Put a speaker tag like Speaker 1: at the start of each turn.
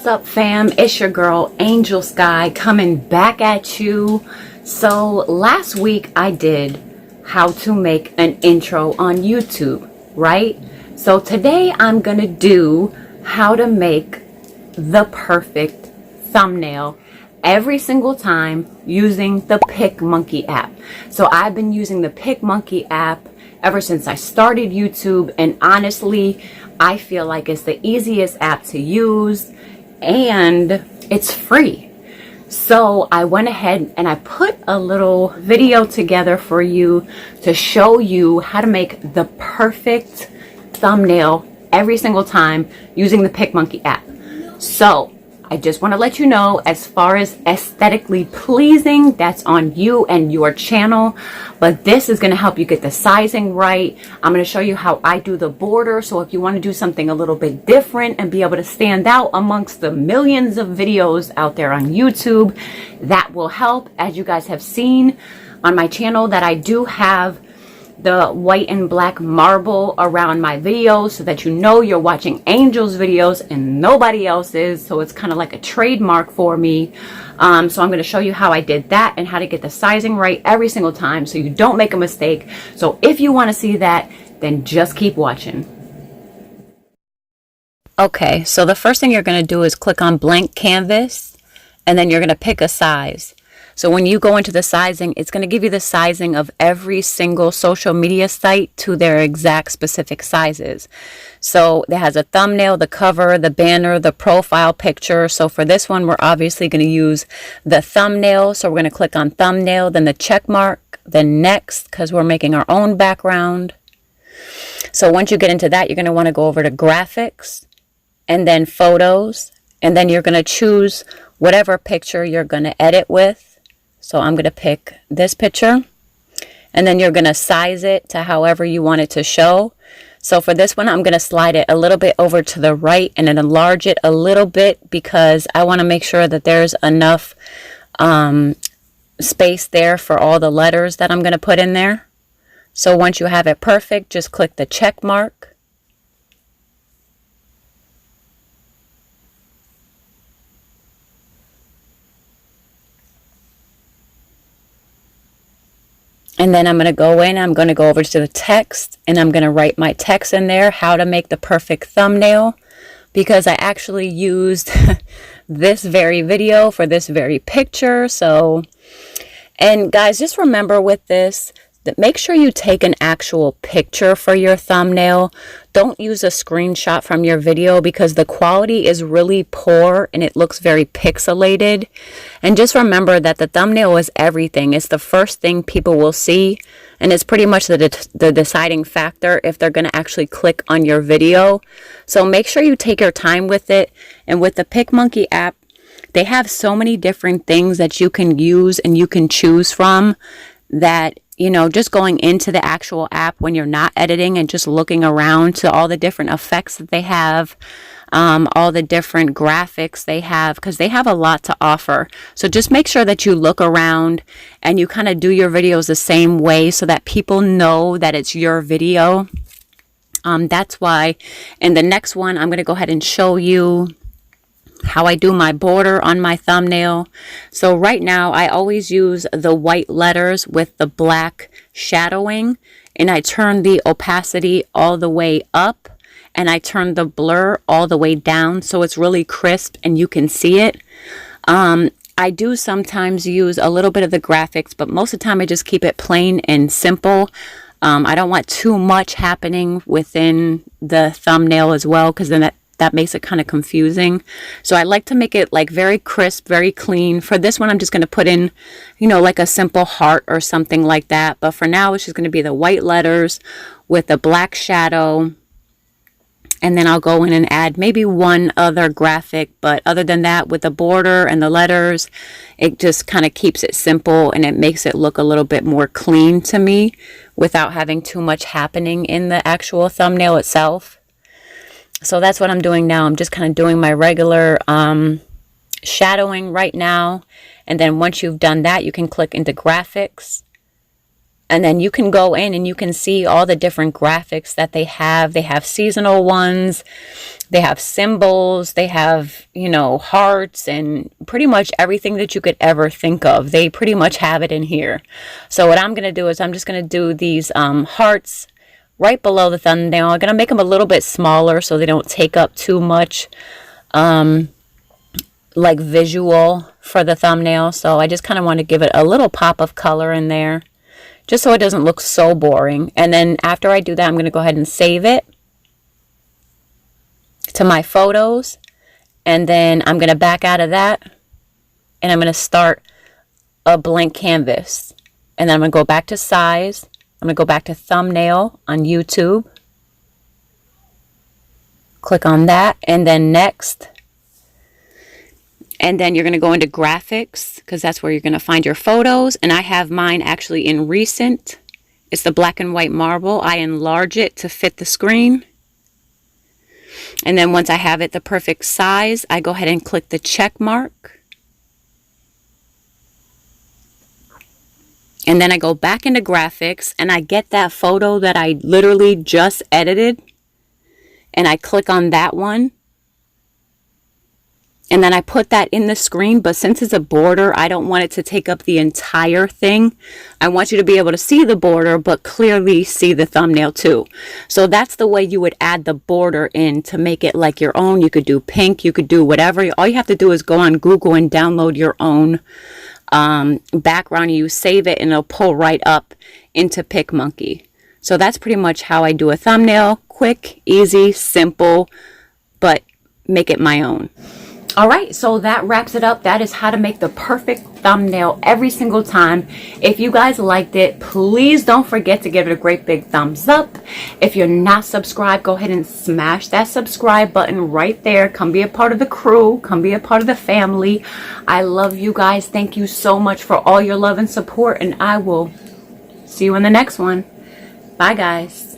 Speaker 1: What's up, fam? It's your girl Angel Sky coming back at you. So last week I did how to make an intro on YouTube, right? So today I'm gonna do how to make the perfect thumbnail every single time using the Picmonkey app. So I've been using the Picmonkey app ever since I started YouTube, and honestly I feel like it's the easiest app to use and it's free. So I went ahead and I put a little video together for you to show you how to make the perfect thumbnail every single time using the Picmonkey app. So I just want to let you know, as far as aesthetically pleasing, that's on you and your channel, but this is going to help you get the sizing right. I'm going to show you how I do the border, so if you want to do something a little bit different and be able to stand out amongst the millions of videos out there on YouTube, that will help. As you guys have seen on my channel, that I do have the white and black marble around my videos so that you know you're watching Angel's videos and nobody else's. So it's kind of like a trademark for me. So I'm going to show you how I did that and how to get the sizing right every single time so you don't make a mistake. So if you want to see that, then just keep watching. Okay, so the first thing you're going to do is click on blank canvas, and then you're going to pick a size. So when you go into the sizing, it's going to give you the sizing of every single social media site to their exact specific sizes. So it has a thumbnail, the cover, the banner, the profile picture. So for this one, we're obviously going to use the thumbnail. So we're going to click on thumbnail, then the check mark, then next, because we're making our own background. So once you get into that, you're going to want to go over to graphics and then photos. And then you're going to choose whatever picture you're going to edit with. So I'm going to pick this picture, and then you're going to size it to however you want it to show. So for this one, I'm going to slide it a little bit over to the right and then enlarge it a little bit because I want to make sure that there's enough space there for all the letters that I'm going to put in there. So once you have it perfect, just click the check mark. And then I'm going to go in, I'm going to go over to the text, and I'm going to write my text in there, how to make the perfect thumbnail, because I actually used this very video for this very picture. So, and guys, just remember with this, that make sure you take an actual picture for your thumbnail. Don't use a screenshot from your video because the quality is really poor and it looks very pixelated. And just remember that the thumbnail is everything. It's the first thing people will see, and it's pretty much the deciding factor if they're going to actually click on your video. So make sure you take your time with it. And with the Picmonkey app, they have so many different things that you can use and you can choose from that, you know, just going into the actual app when you're not editing and just looking around to all the different effects that they have, all the different graphics they have, because they have a lot to offer. So just make sure that you look around and you kind of do your videos the same way so that people know that it's your video. That's why in the next one, I'm going to go ahead and show you how I do my border on my thumbnail. So right now I always use the white letters with the black shadowing, and I turn the opacity all the way up and I turn the blur all the way down so it's really crisp and you can see it. I do sometimes use a little bit of the graphics, but most of the time I just keep it plain and simple. I don't want too much happening within the thumbnail as well, because then that makes it kind of confusing. So I like to make it like very crisp, very clean. For this one, I'm just going to put in, you know, like a simple heart or something like that. But for now, it's just going to be the white letters with the black shadow. And then I'll go in and add maybe one other graphic. But other than that, with the border and the letters, it just kind of keeps it simple and it makes it look a little bit more clean to me without having too much happening in the actual thumbnail itself. So that's what I'm doing now. I'm just kind of doing my regular shadowing right now. And then once you've done that, you can click into graphics. And then you can go in and you can see all the different graphics that they have. They have seasonal ones, they have symbols, they have, you know, hearts, and pretty much everything that you could ever think of. They pretty much have it in here. So what I'm going to do is I'm just going to do these hearts right below the thumbnail. I'm going to make them a little bit smaller so they don't take up too much like visual for the thumbnail. So I just kind of want to give it a little pop of color in there, just so it doesn't look so boring. And then after I do that, I'm going to go ahead and save it to my photos. And then I'm going to back out of that, and I'm going to start a blank canvas. And then I'm going to go back to size. I'm going to go back to thumbnail on YouTube. Click on that, and then next. And then you're going to go into graphics, because that's where you're going to find your photos. And I have mine actually in recent. It's the black and white marble. I enlarge it to fit the screen. And then once I have it the perfect size, I go ahead and click the check mark. And then I go back into graphics, and I get that photo that I literally just edited. And I click on that one. And then I put that in the screen, but since it's a border, I don't want it to take up the entire thing. I want you to be able to see the border, but clearly see the thumbnail too. So that's the way you would add the border in to make it like your own. You could do pink, you could do whatever. All you have to do is go on Google and download your own background. You save it and it'll pull right up into Picmonkey. So that's pretty much how I do a thumbnail. Quick, easy, simple, but make it my own. All right, so that wraps it up. That is how to make the perfect thumbnail every single time. If you guys liked it, please don't forget to give it a great big thumbs up. If you're not subscribed, go ahead and smash that subscribe button right there. Come be a part of the crew. Come be a part of the family. I love you guys. Thank you so much for all your love and support, and I will see you in the next one. Bye, guys.